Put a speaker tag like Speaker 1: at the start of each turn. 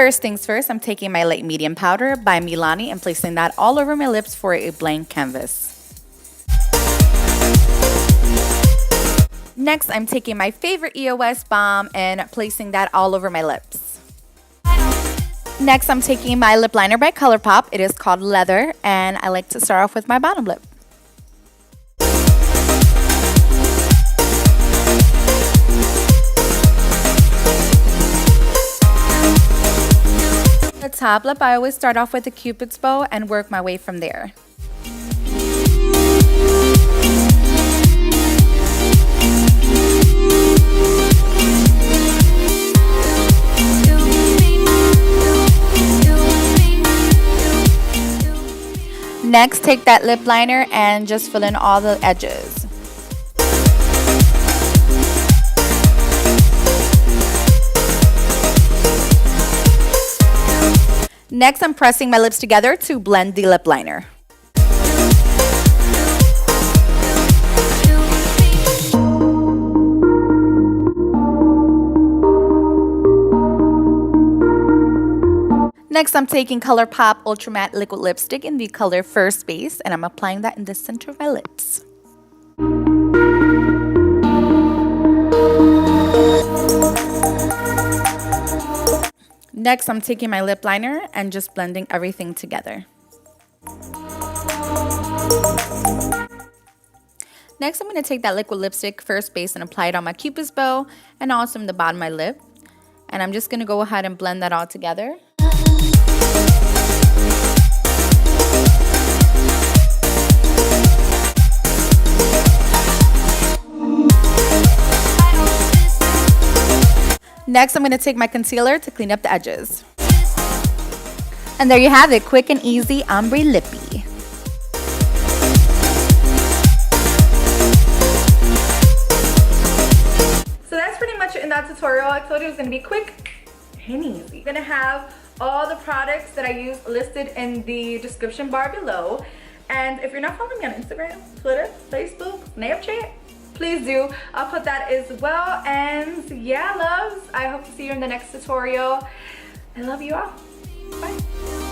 Speaker 1: First things first, I'm taking my light medium powder by Milani and placing that all over my lips for a blank canvas. Next, I'm taking my favorite EOS balm and placing that all over my lips. Next, I'm taking my lip liner by ColourPop. It is called Leather, and I like to start off with my bottom lip. The top lip, I always start off with a Cupid's bow and work my way from there. Next, take that lip liner and just fill in all the edges. Next, I'm pressing my lips together to blend the lip liner. Next, I'm taking ColourPop Ultra Matte Liquid Lipstick in the color First Base, and I'm applying that in the center of my lips. Next, I'm taking my lip liner and just blending everything together. Next, I'm going to take that liquid lipstick First Base and apply it on my Cupid's bow and also in the bottom of my lip. And I'm just going to go ahead and blend that all together. Next, I'm going to take my concealer to clean up the edges. And there you have it, quick and easy ombre lippy. So that's pretty much it in that tutorial. I told you it was going to be quick and easy. I'm going to have all the products that I use listed in the description bar below. And if you're not following me on Instagram, Twitter, Facebook, Snapchat, please do. I'll put that as well. And yeah, loves, I hope to see you in the next tutorial. I love you all. Bye.